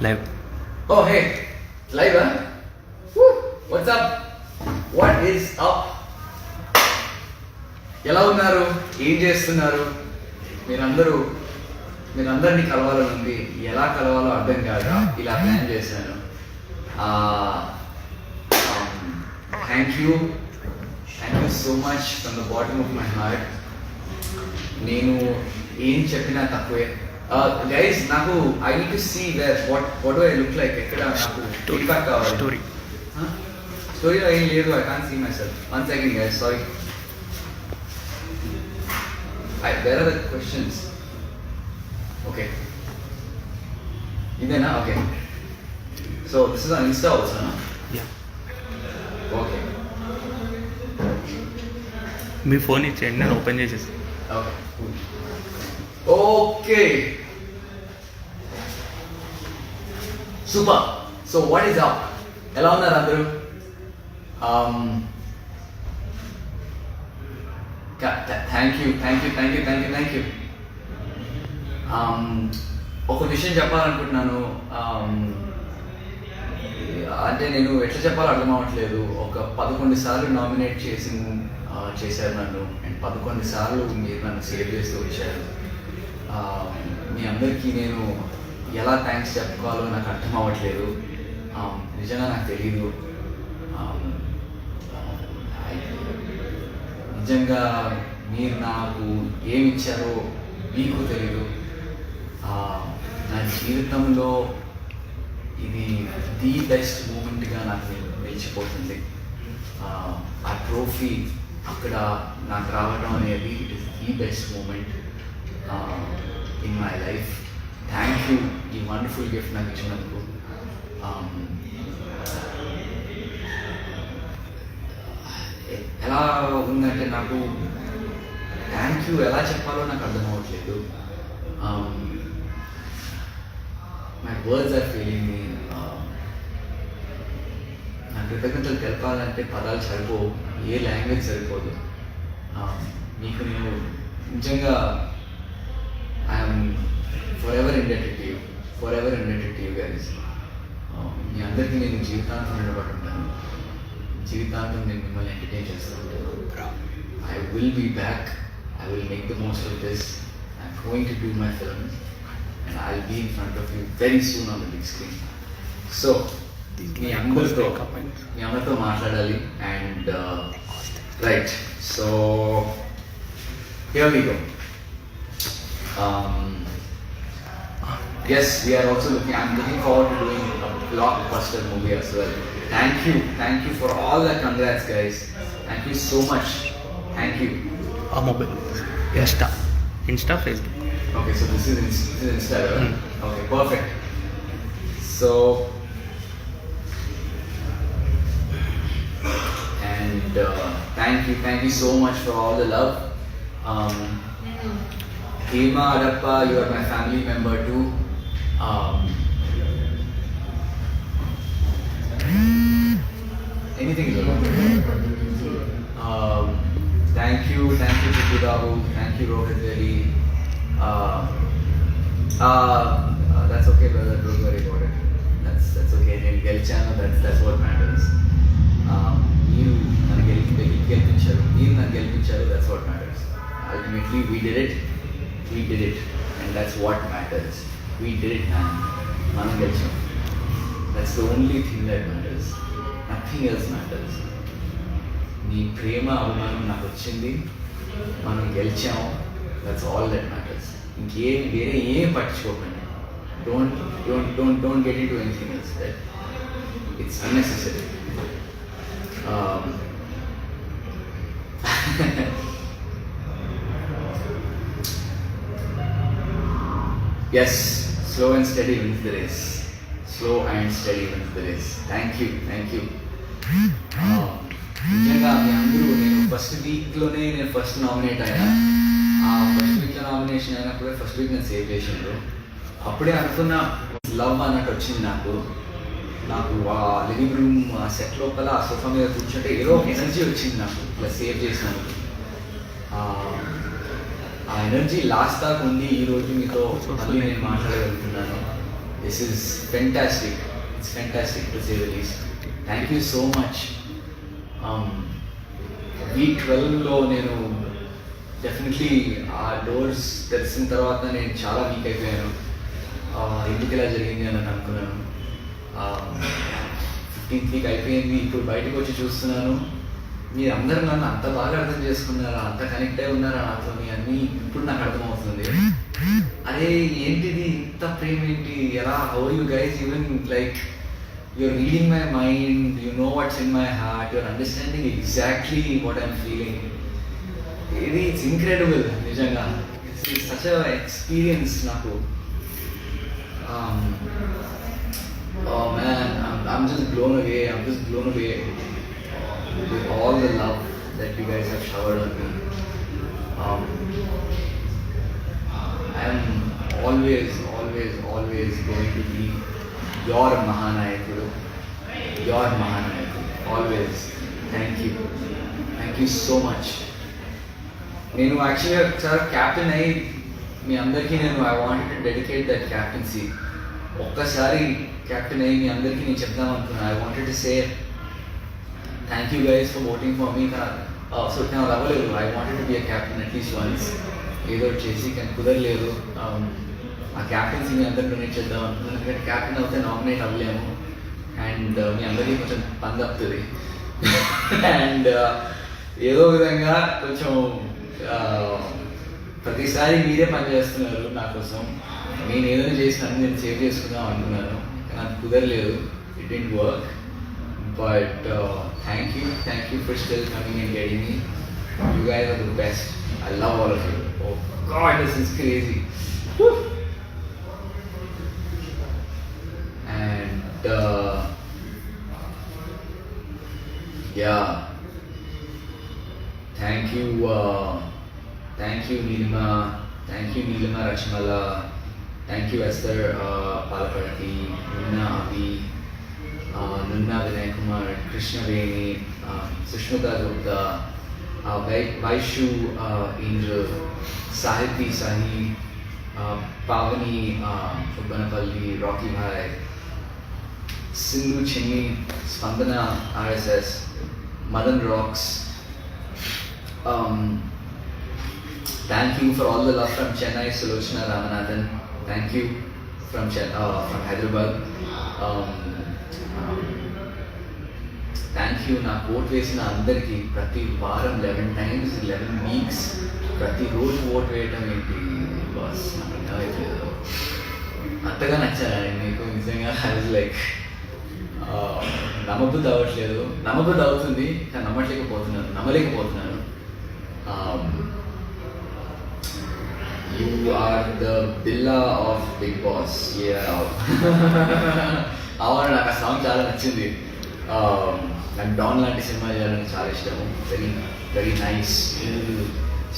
Live. Oh hey, live huh? Woo! What's up? What is up? ఎలా ఉన్నారు? ఏం చేస్తున్నారు? మీరందరినీ కలవాలని ఉంది. ఎలా కలవాలో అర్థం కాక ఇలా ప్లాన్ చేశాను. Thank you so much from the bottom of my heart. నేను ఏం చెప్పినా తక్కువే. గైస్, నాకు I need to see where what do I look like. ఎక్కడ నాకు ఫీడ్బ్యాక్ కావాలి. స్టోరీలో ఏం లేదు. I can't see myself. 1 second guys, sorry. Where are the questions? Okay, ఇదేనా? Okay, so this is on Insta also. Okay, మీ phone ఇచ్చేయండి, నేను ఓపెన్ చేసేసి. Okay, super. So what is up? ఎలా ఉన్నారు అందరూ? Thank you. ఒక విషయం చెప్పాలనుకుంటున్నాను. అంటే నేను ఎట్లా చెప్పాలో అర్థం అవ్వట్లేదు. ఒక 11 సార్లు నామినేట్ చేశారు నన్ను, అండ్ 11 సార్లు మీరు నన్ను సేవ్ చేస్తూ వచ్చారు. మీ అందరికీ నేను ఎలా థ్యాంక్స్ చెప్పుకోవాలో నాకు అర్థం అవ్వట్లేదు. నిజంగా నాకు తెలీదు. నిజంగా మీరు నాకు ఏమి ఇచ్చారో మీకు తెలీదు. నా జీవితంలో ఇది ది బెస్ట్ మూమెంట్గా నాకు నిలిచిపోతుంది. ఆ ట్రోఫీ అక్కడ నాకు రావడం అనేది it is the best moment in my life. Thank you ఈ వండర్ఫుల్ గిఫ్ట్ నాకు ఇచ్చినందుకు. ఎలా ఉందంటే నాకు థ్యాంక్ యూ ఎలా చెప్పాలో నాకు అర్థం అవ్వట్లేదు. మై వర్డ్స్ ఆర్ ఫెయిలింగ్ మీ. నా కృతజ్ఞతలు తెలపాలంటే పదాలు సరిపోవు, ఏ లాంగ్వేజ్ సరిపోదు. మీకు నేను నిజంగా I'm forever indebted to you guys. మీ అందరికీ నేను జీవితాంతం నిలబడి ఉంటాను. జీవితాంతం నేను మిమ్మల్ని ఎంటర్టైన్ చేస్తూ ఉంటాను. I will be back. I will make the most of this. I'm going to do my films and I'll be in front of you very soon on the big screen. So, మీ అందరితో మాట్లాడాలి. And right, so here we go. Yes, we are also I'm looking forward to doing a blockbuster movie as well. Thank you for all the congrats guys. Thank you so much. Thank you. Mobile Insta Facebook. Okay, so this is Insta. Okay, perfect. So and thank you so much for all the love. Hema Adappa, you are my family member too. Anything is okay. Thank you Chitturabu. Thank you Rohit Reddy. That's okay brother, don't worry about it. That's okay. నేను గెలిచాను, that's what matters. మీరు నన్ను గెలిపించారు, that's what matters. Ultimately we did it and that's what matters. We did it man. మనం గెలిచాం. That's the only thing that matters. Nothing else matters. మీ ప్రేమ అభిమానం నాకు వచ్చింది, మనం గెలిచాము, దట్స్ ఆల్ దట్ మ్యాటర్స్. వేరే ఏం పట్టించుకోకండి. Don't get into anything else. That it's unnecessary. Yes, slow and steady wins the race. Thank you. నిజంగా మీ అందరూ, నేను ఫస్ట్ వీక్లోనే ఫస్ట్ నామినేట్ అయినా. ఆ ఫస్ట్ వీక్లో నామినేషన్ అయినప్పుడే ఫస్ట్ వీక్ నేను సేవ్ చేసిండ్రు. అప్పుడే అనుకున్న లవ్ అన్నట్టు వచ్చింది నాకు. ఆ లివింగ్ రూమ్ ఆ సెట్ లోపల ఆ సోఫా మీద కూర్చుంటే ఏదో ఒక ఎనర్జీ వచ్చింది నాకు, ఇట్లా సేవ్ చేసినందుకు. ఆ ఎనర్జీ లాస్ట్ దాకా ఉంది. ఈరోజు మీతో మళ్ళీ నేను మాట్లాడగలుగుతున్నాను. This is fantastic. It's fantastic to say the least. Thank you so much. Week 12లో నేను డెఫినెట్లీ ఆ డోర్స్ తెలిసిన తర్వాత నేను చాలా వీక్ అయిపోయాను. ఎందుకు ఇలా జరిగింది అని అనుకున్నాను. 15th వీక్ అయిపోయింది. ఇప్పుడు బయటకు వచ్చి చూస్తున్నాను, మీరు అందరూ నన్ను అంత బాగా అర్థం చేసుకున్నారా, అంత కనెక్ట్ అయి ఉన్నారా నాతో అన్నీ ఇప్పుడు నాకు అర్థమవుతుంది. అరే ఏంటిది ఇంత ప్రేమ ఏంటి, ఎలా, how you guys even like you're reading my mind, you know what's in my heart, you're understanding exactly what I'm feeling. It's incredible, nijanga. It's such a experience naku. Oh man, I'm just blown away. I'm just blown away with all the love that you guys have showered on me. I'm always going to be your Mahanayakudu, always. Thank you so much. నేను యాక్చువల్గా ఒకసారి captain అయ్యి మీ అందరికీ I wanted to dedicate that captaincy. ఒక్కసారి captain అయ్యి మీ అందరికీ నేను చెప్దాం అనుకున్నాను. I wanted to say thank you guys for voting for me. So నాకు అవ్వలేదు. I wanted to be a captain at least once, ఏదో చేసి, కానీ కుదరలేదు. ఆ క్యాప్టెన్సీ మీ అందరికి డొనేట్ చేద్దాం అనుకున్నాను. ఎందుకంటే క్యాప్టెన్ అవుతే నామినేట్ అవ్వలేము అండ్ మీ అందరికీ కొంచెం పని తప్పుతుంది. అండ్ ఏదో విధంగా కొంచెం ప్రతిసారి మీరే పని చేస్తున్నారు నా కోసం. నేను ఏదైనా చేసినాను, నేను సేవ్ చేసుకుందాం అనుకున్నాను, నాకు కుదరలేదు. It didn't work. But thank you for still coming and getting me. You guys are the best. I love all of you. Oh God, this is crazy. And yeah, thank you Neelima, Rachmala, thank you Esther Palapati, Nunna Avi, Nunna Vinay Kumar, Krishna Veni, Sushmita Gupta, Vaishu Angel, Sahiti Sahi, Pavani Ubbanapalli, Rocky Bhai, Sindhu Chinni, Spandana RSS, Madan Rocks. Thank you for all the love from Chennai, Sulochana Ramanathan. Thank you from Hyderabad. Thank you నా vote వేసిన అందరికీ. ప్రతి వారం 11 times 11 weeks ప్రతి రోజు vote వేయటం ఏంటి boss, నాకు అర్థమైపోలేదు. అంతగా నచ్చారా మీకు నిజంగా? అది లైక్ నమ్మబుద్ధి అవ్వట్లేదు. నమ్మబుద్ధి అవుతుంది కానీ నమ్మలేకపోతున్నాను. You are the Billa of Big Boss. Yeah. అవును, నాకు ఆ సాంగ్ చాలా నచ్చింది. నాకు డాన్ లాంటి సినిమా చేయాలని చాలా ఇష్టము. Very very nice,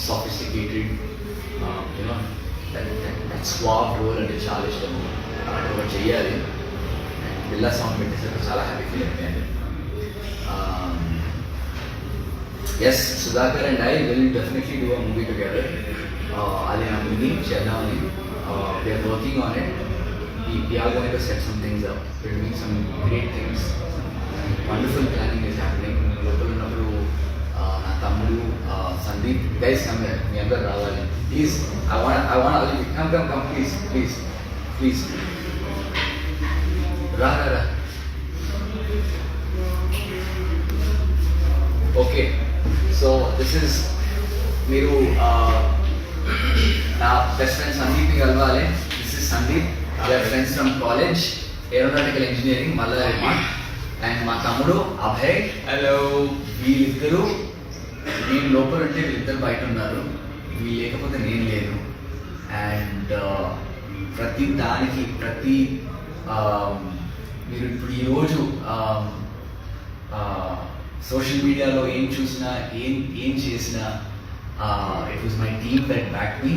sophisticated, that suave role అంటే చాలా ఇష్టము. అలాంటి ఒకటి చెయ్యాలి. బిల్లా సాంగ్ పెట్టేసరికి చాలా హ్యాపీ ఫీల్ అయిపోయాను. Yes, Sudhakar and I will definitely do a movie together. అది నా మూవీ చేద్దామని we are working on it. We are going to set some things up. We're doing some great things. Wonderful planning is happening. లోపల ఉన్నప్పుడు నా తమ్ముడు Sandeep, guys come here, మీ అందరు రావాలి please. I want all of you. Come please రా. Okay, so this is, మీరు నా బెస్ట్ ఫ్రెండ్ సందీప్ని కలవాలి. This is Sandeep, we are friends from college, aeronautical engineering, Mallareddy. And మా తమ్ముడు అభయ్. హలో. వీళ్ళిద్దరూ, నేను లోపల ఉంటే వీళ్ళిద్దరు బయట ఉన్నారు. వీళ్ళు లేకపోతే నేను లేను. అండ్ ప్రతి దానికి మీరు ఇప్పుడు ఈరోజు సోషల్ మీడియాలో ఏం చూసినా, ఏం చేసినా, it was my team that back me.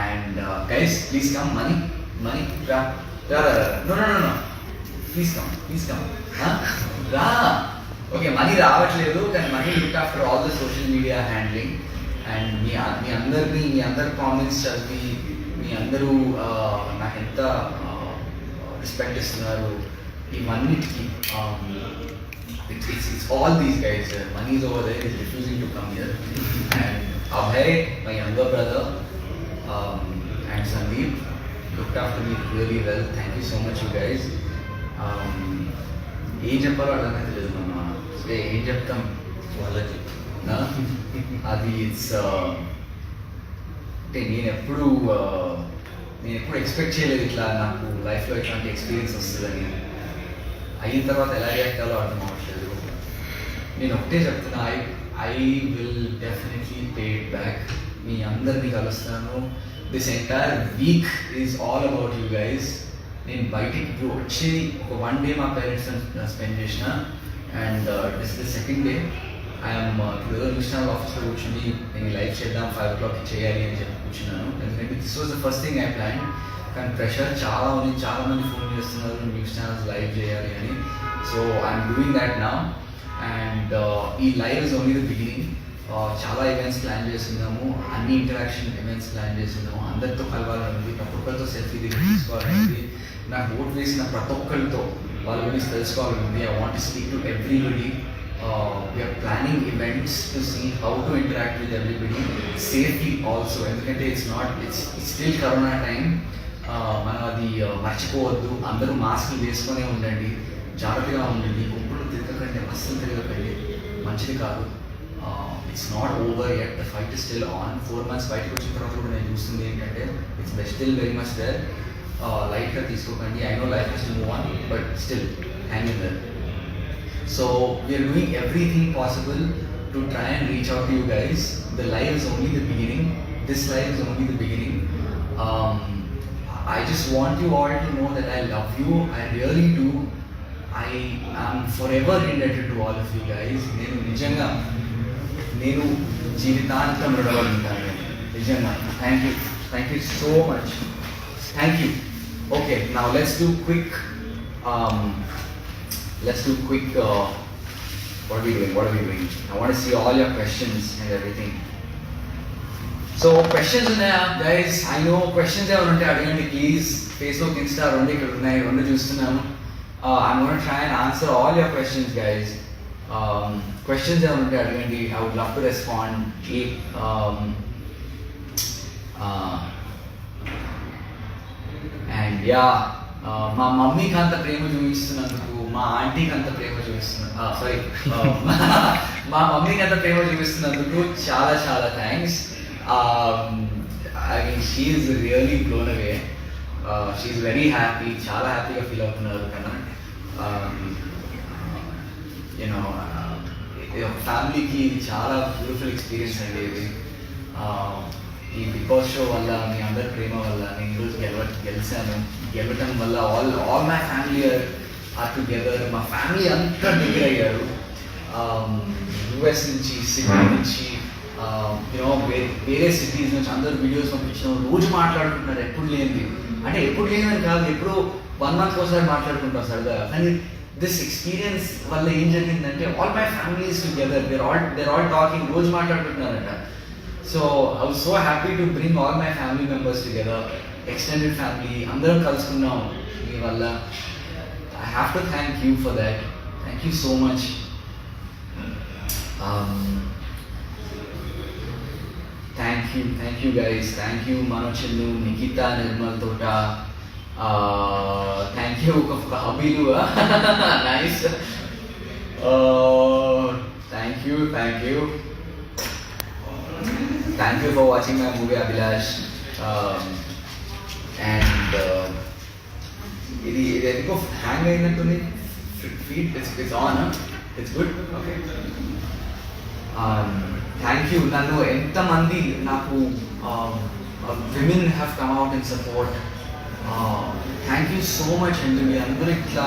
And guys please come. Mani రా. నో ప్లీజ్ కమ్ రా. ఓకే, మనీ రావట్లేదు కానీ Mani look after all the social media handling. And మీ అందరి కామెంట్స్ చదివి మీ అందరూ నాకు ఎంత రెస్పెక్ట్ ఇస్తున్నారు ఇవన్నిటికీ it's all these guys. Money is over there, is refusing to come here. And Abhay, my younger brother, and Sandeep looked after me really well. Thank you so much, you guys. ఏం చెప్పాలో అర్థమైతే లేదు మన ఏం చెప్తాం వాళ్ళకి అది it's అంటే నేను ఎప్పుడు ఎక్స్పెక్ట్ చేయలేదు ఇట్లా నాకు లైఫ్లో ఇట్లాంటి ఎక్స్పీరియన్స్ వస్తుందని. అయిన తర్వాత ఎలా రియాక్ట్ అవ్వాలో అర్థం అవ్వట్లేదు. నేను ఒకటే చెప్తున్నా, I will definitely pay it back. మీ అందరినీ కలుస్తాను. This entire week is all about you guys. నేను బయటికి వచ్చి ఒక 1 day మా పేరెంట్స్ స్పెండ్ చేసిన, and this the second day I'm ఏదో చూసిన ఆఫీస్లో కూర్చుని నేను లైవ్ చేద్దాం 5 o'clock చేయాలి అని చెప్పి కూర్చున్నాను. ఎందుకంటే this was the first thing I plan. కానీ ప్రెషర్ చాలా మంది ఫోన్ చేస్తున్నారు న్యూస్ ఛానల్స్ లైవ్ చేయాలి అని. So I'm doing that now. And ఈ live is only the beginning. చాలా ఈవెంట్స్ ప్లాన్ చేస్తున్నాము, అన్ని ఇంటరాక్షన్ ఈవెంట్స్ ప్లాన్ చేస్తున్నాము. అందరితో కలవాలని, ప్రతి ఒక్కరితో సెల్ఫీ తీసుకోవాలని, నాకు ఓట్ వేసిన ప్రతి ఒక్కరితో వాళ్ళ గురించి తెలుసుకోవాలని. I want to speak to everybody. We are planning events to see how to interact with everybody safely also. ఎందుకంటే ఇట్స్ స్టిల్ కరోనా టైం. మనం అది మర్చిపోవద్దు. అందరూ మాస్కులు వేసుకునే ఉండండి, జాగ్రత్తగా ఉండండి. గుంపులు తిరగకండి, అస్సలు తిరగకండి, మంచిది కాదు. It's not over yet, the fight is still on. 4 months బయటకు వచ్చిన తర్వాత కూడా నేను చూస్తుంది ఏంటంటే it's still very much there. లైట్గా తీసుకోకండి. I know life is to move on, but still hang in there. So we're doing everything possible to try and reach out to you guys. The live is only the beginning. This live is only the beginning. I just want you all to know that I love you. I really do. I am forever indebted to all of you guys. నేను జీవితాంతం రుణపడుతాను నిజంగా. Thank you so much. Thank you. Okay, now let's do quick what are we doing? I want to see all your questions and everything. So questions ఉన్నాయా guys? I know questions ఏమైనా ఉంటే అడగండి please. Facebook, Insta 2 ఇక్కడ ఉన్నాయి, 2 చూస్తున్నాను. I'm gonna try and answer all your questions guys. Questions ఏమైనా ఉంటే అడగండి. I would love to respond. And yeah, మా మమ్మీకి అంత ప్రేమ చూపిస్తున్నందుకు, మా ఆంటీకి అంత ప్రేమ చూపిస్తున్నందుకు, మా మమ్మీకి అంత ప్రేమ చూపిస్తున్నందుకు చాలా చాలా thanks. I mean, she is really blown away. She is very happy. Chala happy ga feel avutunnaru kana. You know, family ki chala beautiful experience andi idi. ఈ బిగ్ బాస్ షో వల్ల, మీ అందరి ప్రేమ వల్ల నేను ఈరోజు గెలవటం వల్ల all my family are together. మా family అంతా దగ్గర అయ్యారు. US నుంచి, సిడ్నీ నుంచి, వేరే సిటీస్ నుంచి అందరూ వీడియోస్ పంపించిన రోజు మాట్లాడుకుంటున్నారు. ఎప్పుడు లేనిది అంటే ఎప్పుడు లేనిదని కాదు, ఎప్పుడో 1 month ఒకసారి మాట్లాడుకుంటాం సరదా. కానీ దిస్ ఎక్స్పీరియన్స్ వల్ల ఏం జరిగిందంటే all my families together, they're all talking, రోజు మాట్లాడుకుంటున్నారట. So I was so happy to bring all my family members together, extended family అందరం కలుసుకున్నాం మీ వల్ల. I have to thank you for that. Thank you so much. Thank you guys. Thank you Manochinnu, Nikita, Nirmal Tota. Thank you Habilu. Nice. Thank you. Thank you for watching my movie Abhilash. And ఇది ఎందుకో hang అయినట్టుంది. Feed it's on, huh? It's good. Okay. Thank you. నన్ను ఎంతమంది నాకు women have come out in support. Thank you so much అండి. మీరు అందరూ ఇట్లా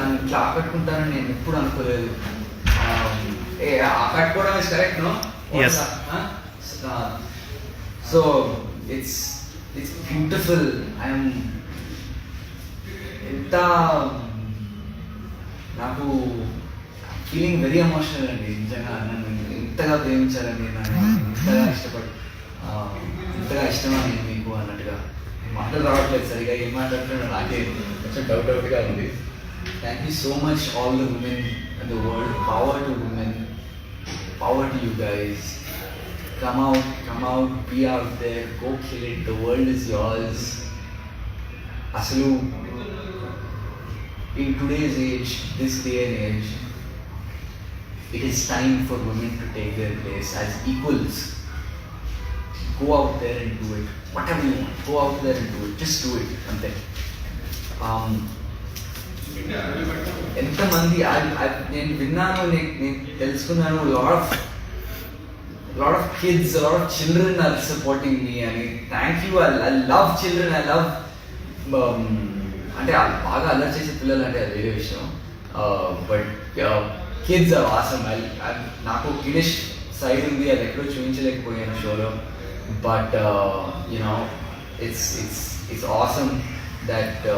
నన్ను ఇట్లా ఆకట్టుకుంటారని నేను ఎప్పుడు అనుకోలేదు. ఆకట్టుకోవడం is correct, no? So it's beautiful. I'm ఎంత నాకు ఫీలింగ్ వెరీ ఎమోషనల్ అండి. నిజంగా నన్ను ఇంతగా ప్రేమించాలని, నన్ను ఇంతగా ఇష్టమా నేను మీకు అన్నట్టుగా మాటలు రావట్లేదు సరిగా, ఏం మాట్లాడుతున్నాడో నాకే కొంచెం డౌట్గా ఉంది. Thank you so much all the women in the world. Power to women, power to you guys. Come out, be out there, go kill it, the world is yours. Asalu, in today's age, this day and age, it is time for women to take their place as equals. Go out there and do it. Whatever you want, go out there and do it. Just do it. Ante. ఎంతమంది నేను విన్నాను, నేను తెలుసుకున్నాను, lot of kids, a lot of children are supporting me. And thank you. I love children. I love అంటే బాగా అల్లరి చేసే పిల్లలు అంటే అది వేరే విషయం. But kids are awesome. నాకు కిడిష్ సైడ్ ఉంది, అది ఎక్కడో చూపించలేకపోయాను షోలో. But you know it's awesome that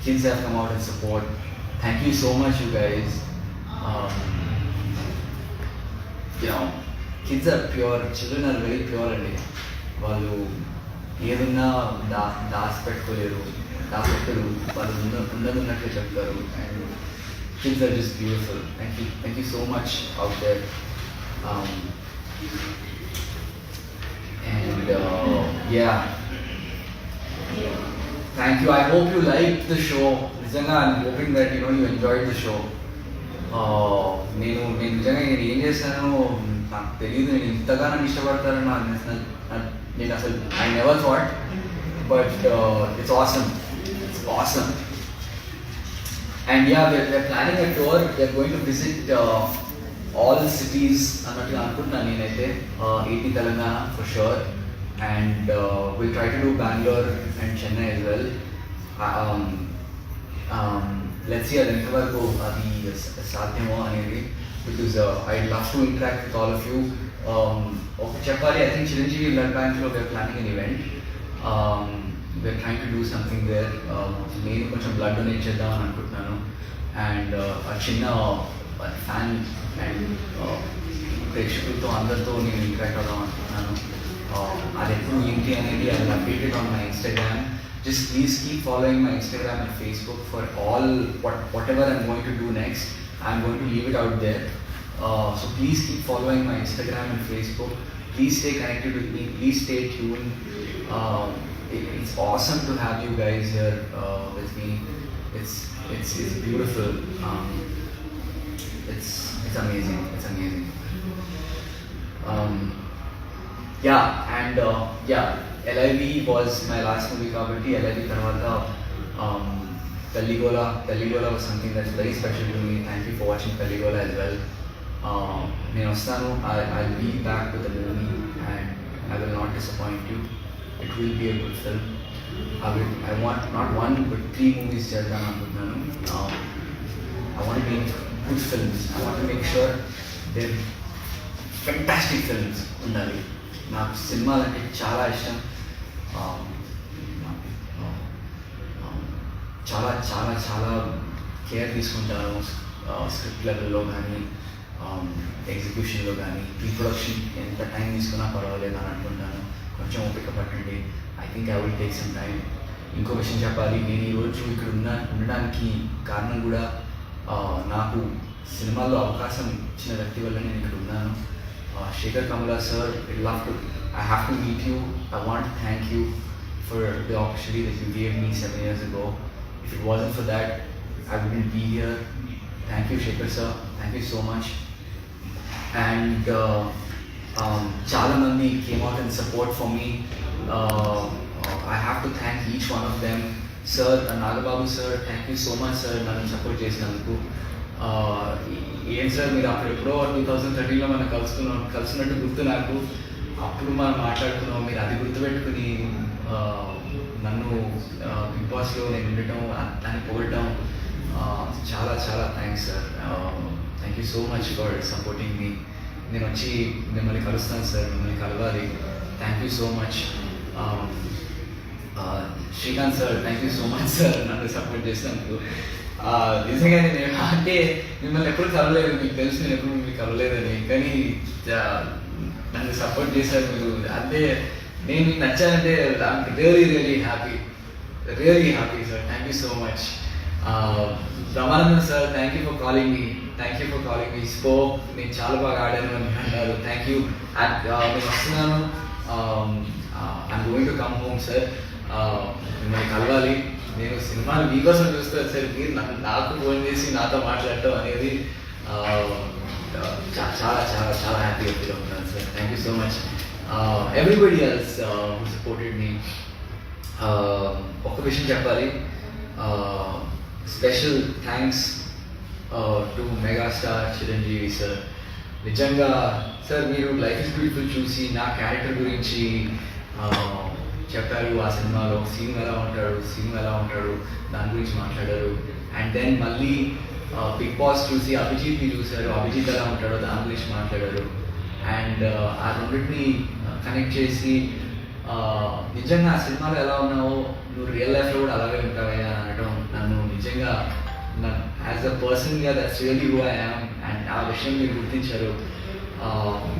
kids have come out and support. Thank you so much, you guys. Kids are pure, children are very pure అండి. వాళ్ళు ఏదన్నా దాచిపెట్టుకోలేరు, వాళ్ళు ఉన్నట్టు చెప్తారు. And kids are just beautiful. Thank you so much out there. And yeah, thank you. I hope you liked the show. నిజంగా I'm hoping that you enjoyed the show. నేను నిజంగా ఏం చేశానో నాకు తెలియదు. నేను ఇంతగా నన్ను ఇష్టపడతానని నేను అసలు I never thought. But it's awesome. And yeah, we're planning a tour. We're going to visit all cities అన్నట్టుగా అనుకుంటున్నాను నేనైతే. AP Telangana for sure. And will try to do Bengaluru and Chennai as well. Let's see అది ఎంతవరకు అది సాధ్యమో అనేది. Because I love to interact with all of you. ఒకటి చెప్పాలి, ఐ థింక్ చిరంజీవి బ్లడ్ బ్యాంక్లో we're planning an event. We're trying to do something there. నేను కొంచెం బ్లడ్ డొనేట్ చేద్దామని అనుకుంటున్నాను. అండ్ చిన్న ఫ్యాన్ అండ్ ప్రేక్షకులతో అందరితో నేను ఇంటరాక్ట్ అవుదాం అనుకుంటున్నాను. అది ఎప్పుడు ఏంటి అనేది I will update it on my Instagram. Just please keep following my Instagram and Facebook for all whatever I'm going to do next. I'm going to leave it out there. So please keep following my Instagram and Facebook. Please stay connected with me. Please stay tuned. It's awesome to have you guys here with me. It's beautiful. It's amazing. It's amazing. Yeah, and yeah. LIV was my last movie kabatti. LIV tarvata Pelligola was something that's very special to me. Thank you for watching Pelligola as well. Nenu ostanu. I'll be back with the movie and I will not disappoint you. It will be a good film. I want not one but 3 movies chedam anukunnanu. I want to make good films. I want to make sure they're fantastic films undali. నాకు సినిమాలు అంటే చాలా ఇష్టం. చాలా చాలా చాలా care తీసుకుంటాను script లెవెల్లో కానీ ఎగ్జిక్యూషన్లో కానీ. ప్రీ ప్రొడక్షన్ ఎంత టైం తీసుకున్నా పర్వాలేదు అని అనుకుంటాను. కొంచెం ఓపిక పట్టండి. I think I will take some time. ఇంకో విషయం చెప్పాలి, నేను ఈరోజు ఇక్కడ ఉండడానికి కారణం కూడా నాకు సినిమాల్లో అవకాశం ఇచ్చిన వ్యక్తి వల్ల నేను ఇక్కడ ఉన్నాను. Shekhar Kamla sir, I have to meet you. I want to thank you for the opportunity that you gave me 7 years ago. If it wasn't for that, I wouldn't be here. Thank you, Shekhar sir. Thank you so much. And chala mandi came out in support for me. I have to thank each one of them. Sir, Nagababu sir, thank you so much sir. Nannu support chesinanduku. ఏం sir మీరు అప్పుడు ఎప్పుడో 2013లో మనం కలిసినట్టు గుర్తు నాకు. అప్పుడు మనం మాట్లాడుకున్నాం, మీరు అది గుర్తుపెట్టుకుని నన్ను బిగ్ బాస్లో నేను ఉండటం, దాన్ని పొగడటం చాలా చాలా thanks sir. Thank you so much for supporting me. నేను వచ్చి మిమ్మల్ని కలుస్తాను సార్, మిమ్మల్ని కలవాలి. థ్యాంక్ యూ సో మచ్. Srikanth sir, thank you so much sir నన్ను సపోర్ట్ చేసినందుకు. నిజంగా నేను అంటే మిమ్మల్ని ఎప్పుడు కలవలేదు, మీకు తెలుసు నేను ఎప్పుడు మీకు కలవలేదని, కానీ నన్ను సపోర్ట్ చేశారు మీరు. అదే నేను మీకు నచ్చానంటే I'm really happy sir. Thank you so much. Brahmanandam sir, thank you for calling me spoke, నేను చాలా బాగా ఆడాను అని అన్నారు. Thank you. నేను వస్తున్నాను, I'm going to come home sir. మిమ్మల్ని కలవాలి. నేను సినిమాలు మీకోసం చూస్తాను సార్. మీరు నాకు ఫోన్ చేసి నాతో మాట్లాడటం అనేది చాలా చాలా చాలా హ్యాపీగా ఫీల్ అవుతున్నాను sir. Thank you so much. Everybody else who supported me. ఒక్క విషయం చెప్పాలి, special thanks to megastar Chiranjeevi sir. నిజంగా సార్, మీరు లైఫ్ ఇస్ బ్యూటిఫుల్ చూసి నా క్యారెక్టర్ గురించి చెప్పారు. ఆ సినిమాలో సీన్ ఎలా ఉంటాడు దాని గురించి మాట్లాడారు. అండ్ దెన్ మళ్ళీ బిగ్ బాస్ చూసి అభిజిత్ని చూశారు, అభిజిత్ ఎలా ఉంటాడో దాని గురించి మాట్లాడారు. అండ్ ఆ రెండింటిని కనెక్ట్ చేసి నిజంగా ఆ సినిమాలో ఎలా ఉన్నావో నువ్వు రియల్ లైఫ్లో కూడా అలాగే ఉంటావయ్యా అనడం నన్ను నిజంగా యాజ్ అ పర్సన్గా that's really who I am. And ఆ విషయం మీరు గుర్తించారు.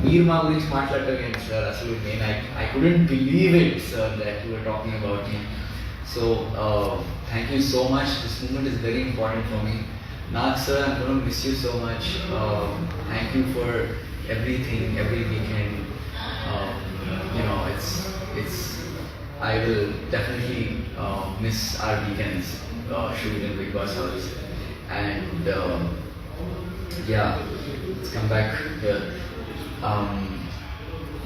మీరు మా గురించి మాట్లాడటం ఏంటి సార్, అసలు నేను I couldn't believe it sir that you are talking about me. So thank you so much. This moment is very important for me. Nath sir, I'm going to miss you so much. Thank you for everything, every weekend. You know, it's. I will definitely miss our weekends shooting in Big Boss House. And yeah, let's come back here.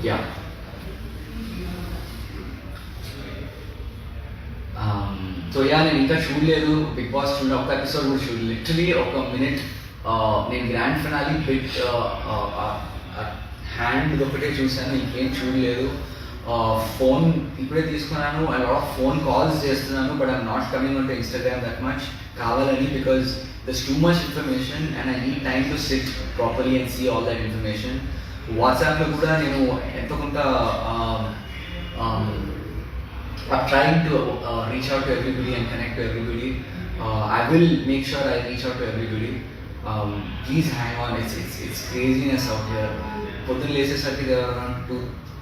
Yeah. So yeah, నేను ఇంకా చూడలేదు big boss, ఒక్క episode కూడా చూడలేదు. Literally ఒక minute నేను grand finale bit hand ఒకటే చూశాను, ఇంకేం చూడలేదు. ఫోన్ ఇప్పుడే తీసుకున్నాను. I lot of phone calls చేస్తున్నాను, but I'm not coming on to Instagram that much కావాలని, because there's too much information and I need time to sit properly and see all that information. వాట్సాప్లో కూడా నేను ఎంతో కొంత I'm trying to reach out to everybody and connect to everybody. I will make sure I reach out to everybody. Please hang on. It's craziness out here. పొద్దున్న లేసేసరికి there are around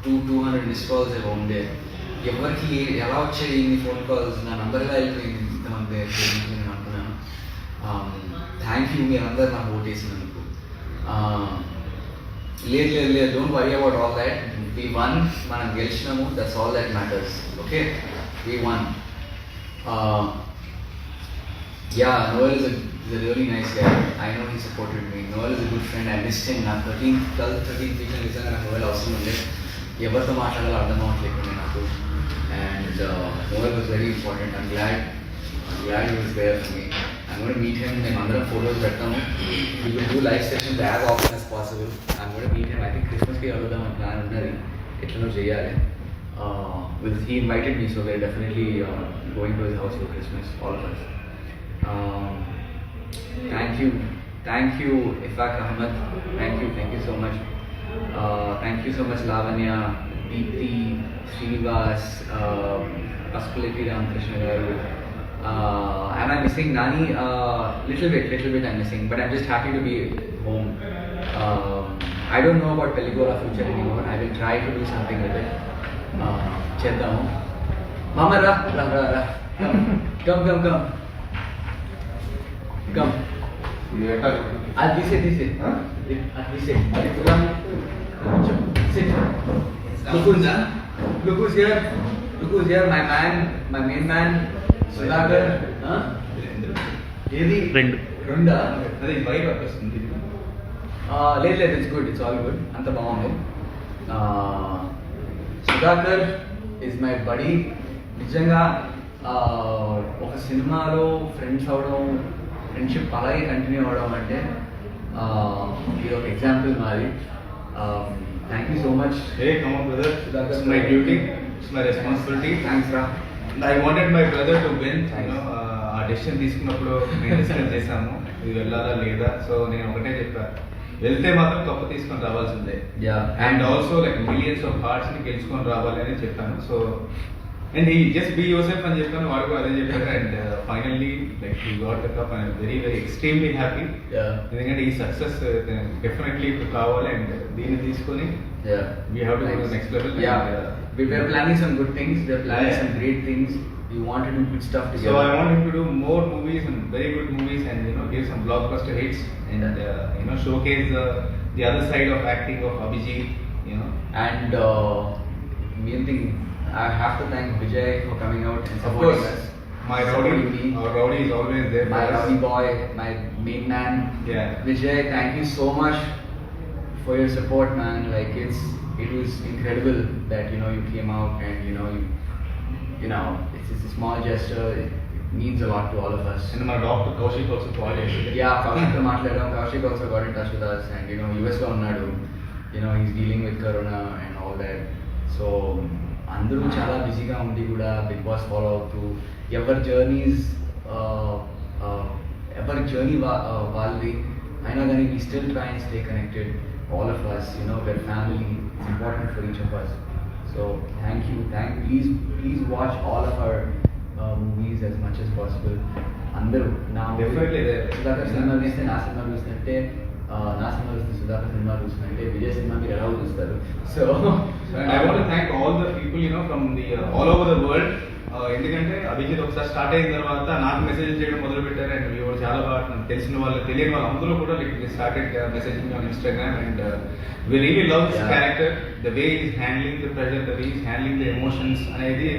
200 missed calls have owned there. ఎవరికి ఎలా వచ్చాయి ఇన్ని phone calls, నా number ఎలా అయిపోయింది ఇంతమంది నేను అంటున్నాను. థ్యాంక్ యూ మీరందరూ నాకు ఓట్ వేసినందుకు. లేదు, don't worry about all that. We won, మనం గెలిచినాము, that's all that matters. Okay, we won. Yeah, Noel is a really nice guy. I know he supported me. Noel is a good friend. I missed him. నా 13th weekend నిజంగా నాకు Noel అవసరం ఉంది. ఎవరితో మాట్లాడాలో అర్థం అవ్వట్లేకుండా నాకు. And Noel was very important. I'm glad he was there for me. I'm going to meet him. మేము అందరం ఫోటోస్ పెడతాము. We will do live sessions as often as possible. I'm going to meet him. I think Christmas కి అడుగుదాం అని plan ఉన్నది, ఎట్లనో చేయాలి. He invited me, so we're definitely going to his house for Christmas, all of us. Thank you Ifak Ahmed, thank you so much. Thank you so much Lavanya, Deepthi, Srinivas, Pasupuleti Ramakrishna garu. Am I missing Nani? Little bit I'm missing, but I'm just happy to be home. I don't know about Peligora future anymore. I will try to do something with it. చేద్దాము. మామ రా, come అది తీసే అది కూడా look who's here, my main man Sudhakar. ఏది రెండా? అది బైక్ వస్తుంది. లేదు, it's good, it's all good, అంత బాగుంది. Sudhakar is my body. నిజంగా ఒక సినిమాలో ఫ్రెండ్స్ అవడం, ఫ్రెండ్షిప్ అలాగే కంటిన్యూ అవ్వడం అంటే ఇది ఒక ఎగ్జాంపుల్ మాది. Thank you so much. Hey, come on brother, that's my duty, it's my responsibility. Thanks రా. I wanted my brother to win. ఆ డెసిషన్ తీసుకున్నప్పుడు మేము డిస్కస్ చేసాము ఇది వెళ్ళాలా లేదా. సో నేను ఒకటే చెప్పాను, వెళ్తే మాత్రం కప్పు తీసుకొని రావాల్సిందే. And also like millions of hearts ని గెలుచుకొని రావాలి అని చెప్పాను. సో అండ్ ఈ జస్ట్ బీ యోర్సెల్ఫ్ అని చెప్పాను, వాడు అదే చెప్పారు. And finally like he got the cup and very extremely happy. ఎందుకంటే ఈ సక్సెస్ డెఫినెట్లీ ఇప్పుడు కావాలి. అండ్ దీన్ని తీసుకొని we have to go to next level. We were planning some good things. We were planning Yeah. some great things. We want to do good stuff So together. I want him to do more movies and very good movies, and give some blockbuster hits, and showcase the other side of acting of Abhijit. And main thing, I have to thank Vijay for coming out and Of supporting course, us. my Supporting rowdy, me. our rowdy is always there. My for us. rowdy boy, my main man. Yeah. Vijay, thank you so much for your support, man. Like it was incredible that you came out and it's a small gesture. It means a lot to all of us. And my doctor Kaushik also called yesterday. Yeah, Kaushik తో మాట్లాడాం. Kaushik also got in touch with us, and US లో ఉన్నాడు. He's dealing with corona and all that. So అందరూ చాలా బిజీగా ఉండి కూడా big boss follow అవుతూ ఎవరి జర్నీ వాళ్ళది అయినా కానీ we still try and stay connected, all of us. We're family. It's important for each of us. So thank you. Please watch all of our movies as much as possible. అందరూ నా Definitely there. Sudhakar cinema చూస్తే నా cinema చూస్తుంటే నా cinema చూస్తే Sudhakar cinema చూస్తుంటే Vijay cinema మీరు ఎలా చూస్తారు? So And I want to thank all the people from the all over the world. ఎందుకంటే అభిజిత్ ఒకసారి స్టార్ట్ అయిన తర్వాత నాకు మెసేజ్ చేయడం మొదలు పెట్టారు, అండ్ ఎవరు చాలా బాగా నాకు తెలిసిన వాళ్ళు తెలియని వాళ్ళు అందరూ కూడా started messaging on Instagram, and we really love this character, the way is handling the pressure, the way is handling the emotions అనేది.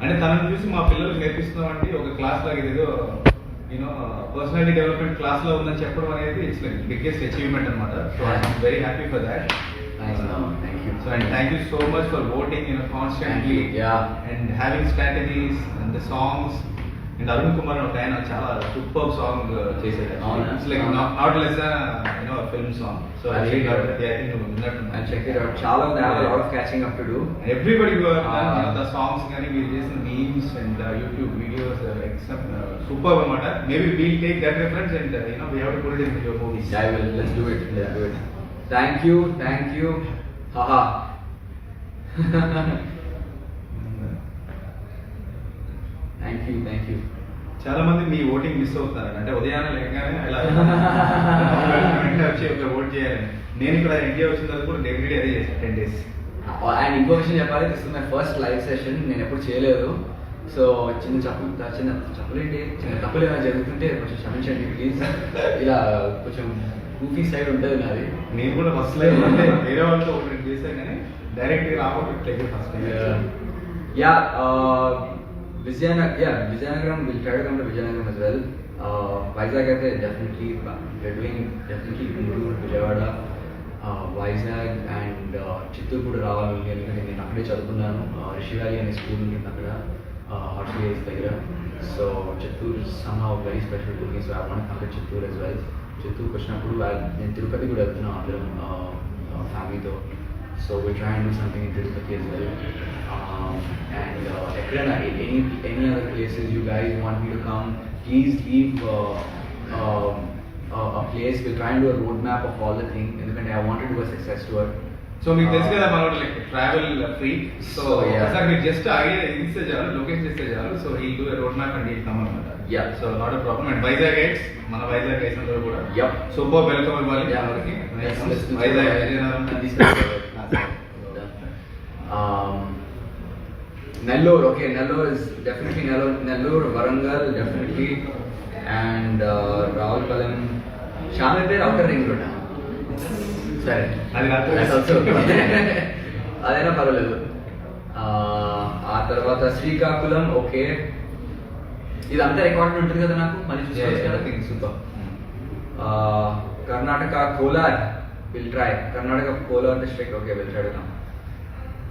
అంటే తనను చూసి మా పిల్లలకు నేర్పిస్తున్నామంటే ఒక క్లాస్ లాగా ఏదో పర్సనాలిటీ డెవలప్మెంట్ క్లాస్ లో ఉందని చెప్పడం అనేది ఇట్స్ లైక్ బిగ్గెస్ట్ అచీవ్మెంట్ అనమాట. So I'm very happy for that. thank you. So and thank you so much for voting constantly. Yeah. And having strategies and the songs. And Arun Kumar ఒక ఆయన చాలా super song చేశాడు. It's like not less than a film song. So I think నువ్వు విన్నట్టు. I'll check it out. చాలా ఉంది. I have a lot of catching up to do. Everybody who have done the songs కానీ మీరు చేసిన memes and YouTube videos super అనమాట. Maybe we'll take that reference and we have to put it in your movies. Yeah, I will. Let's do it. Thank you. Haha. Thank you. చాలా మంది మీ voting miss అవుతారు. అంటే ఉదయాన్నే లేకగానే ఇలా వచ్చి ఒక vote చేయాలని. నేను ఇక్కడ ఇండియా వచ్చిన తర్వాత కూడా ఎవ్రీడే అదే చేశాను 10 days. అండ్ ఇంకో విషయం చెప్పాలి, this is my first live session. నేను ఎప్పుడు చేయలేదు. సో చిన్న తప్పులు ఏమైనా జరుగుతుంటే కొంచెం క్షమించండి ప్లీజ్. ఇలా కొంచెం గూఫీ సైడ్ ఉంటుంది నాది. నేను కూడా ఫస్ట్ లైవ్ అంటే వేరే వాళ్ళతో ఒకటి చేశాను కానీ డైరెక్ట్గా రావట్లేదు first time. Vizianagaram, we'll try to come to Vizianagaram as well. Vizag అయితే definitely Guntur, Vijayawada, Vizag and Chittoor కూడా రావాలి. ఎందుకంటే నేను అక్కడే చదువుకున్నాను. రిషి వ్యాలీ అనే స్కూల్ ఉంటుంది అక్కడ, హార్ట్స్ దగ్గర. So Chittoor somehow very special to me, so I want to come to Chittoor as well. చిత్తూరుకి వచ్చినప్పుడు నేను తిరుపతి కూడా వెళ్తున్నాను అందరం ఫ్యామిలీతో. So we'll try and do something in Tirupati as well. And any other places you guys want me to come, please leave a place. We'll try and do a roadmap of all the things. ఎందుకంటే I want to do a success tour. So మీకు తెలుసు కదా మన like travel free. So sir మీరు just idea ఇస్తే చాలు, location ఇస్తే చాలు. సో ఈ డూ రోడ్ మ్యాప్ అండ్ ఈ కమ్ అనమాట. So not a problem. And Vizag guides, మన వైజాగ్ గైడ్స్ అందరూ కూడా సూపర్ వెల్కమ్ ఇవ్వాలి వాళ్ళకి. Vizag Vizianagaram Nellore, okay, Nellore is definitely Nellore, Varangal definitely, and Ravulpalam, Shamirpet outer ring road. Sorry, that's also అదైనా పర్వాలేదు. ఆ తర్వాత శ్రీకాకుళం, ఓకే, ఇదంతా రికార్డ్ ఉంటుంది కదా నాకు మళ్ళీ చూసుకోవచ్చు కదా. Super. Karnataka Kolar, will try. Karnataka Kolar district, okay, will try to come.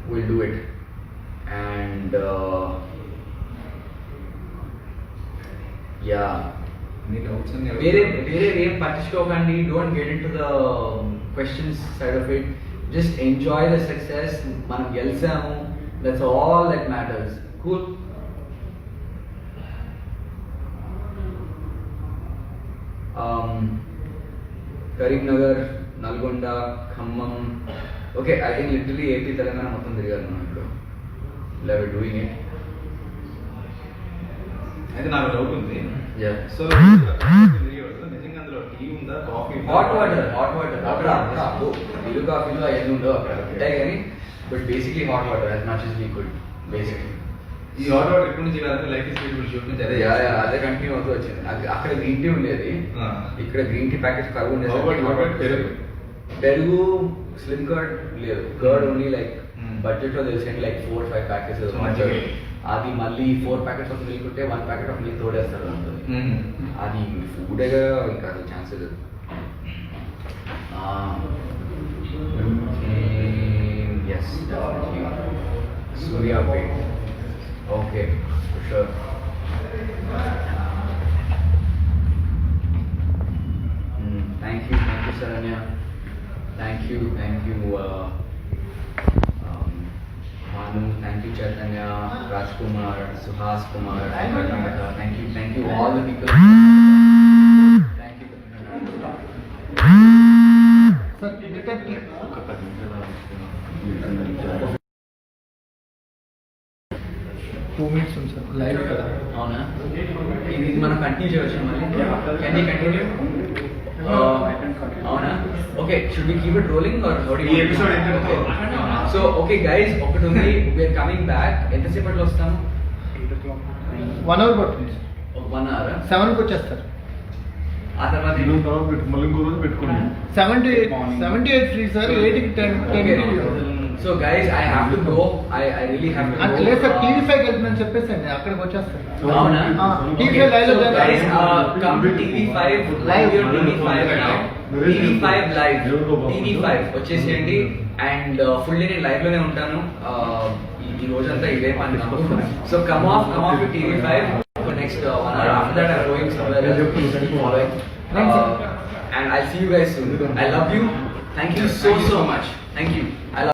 We'll do it. And వేరే ఏం పట్టించుకోకండి. Don't get into the questions side of it. Just enjoy the success. మనం గెలిచాము, that's all that matters. Cool. Karimnagar, Nalgonda, Khammam, okay, I think literally AP Telangana మొత్తం తిరిగారు మనం ఇప్పుడు. We're doing it. అయితే నాకు డౌట్ ఉంది. Yeah. సో నిజంగా అందులో టీ ఉందా కాఫీ హాట్ వాటర్ అక్కడ ఇల్లు కాఫీలు అవన్నీ ఉండవు అక్కడ ఉంటాయి కానీ but basically hot water as much as we could basically ఈ హాట్ వాటర్ ఎక్కడి నుంచి కాదంటే లైఫ్ ఇస్ బ్యూటిఫుల్ షూట్ నుంచి అదే అదే కంటిన్యూ అవుతూ వచ్చింది అక్కడ గ్రీన్ టీ ఉండేది ఇక్కడ గ్రీన్ టీ ప్యాకెట్స్ కరువు ఉండేది పెరుగు స్లిమ్ కర్డ్ లేదు కర్డ్ ఓన్లీ లైక్ బడ్జెట్ లో తెలిసి లైక్ 4-5 ప్యాకెట్స్ అది మళ్ళీ 4 ప్యాకెట్స్ ఆఫ్ మిల్క్ ఉంటే 1 ప్యాకెట్ ఆఫ్ మిల్క్ తోడేస్తారు అంటుంది అది ఫుడేగా ఇంకా అది chances yes Suryapet okay sure thank you Sharanya thank you Manu, thank you Chaitanya, Rajkumar, Suhas Kumar, thank you all the people. Thank you. Sir, Two minutes ఉంది sir live కదా అవునా ఇది మనం కంటిన్యూ చేయవచ్చు మళ్ళీ కెన్ యూ కంటిన్యూ అవునా okay should we keep it rolling or how do ఈ episode ఎంత సో ఓకే గైస్ ఒకటి ఉంది వి ఆర్ కమింగ్ బ్యాక్ ఎంతసేపట్లో వస్తాము 1 hour పడుతుంది 1 hour 7కి వచ్చేస్తారు ఆ తర్వాత మళ్ళీ ఇంకో రోజు పెట్టుకోండి 78 ఫ్రీ సార్ 8కి 10 so guys I have to go I really have to అంటే లేదు సార్ టీవీ5 వెళ్తుందని చెప్పేసండి అక్కడికి వచ్చేస్తారు అవునా టీవీ5 లైవ్ లో guys come to TV5 live your TV5 now TV5 live TV5 వచ్చేసేయండి అండ్ ఫుల్ డే నేను లైవ్ లోనే ఉంటాను ఈ రోజంతా ఇదే పని so come off to TV5 for next 1 hour after that I'm going somewhere else and I'll see you guys soon I love you thank you so much thank you I love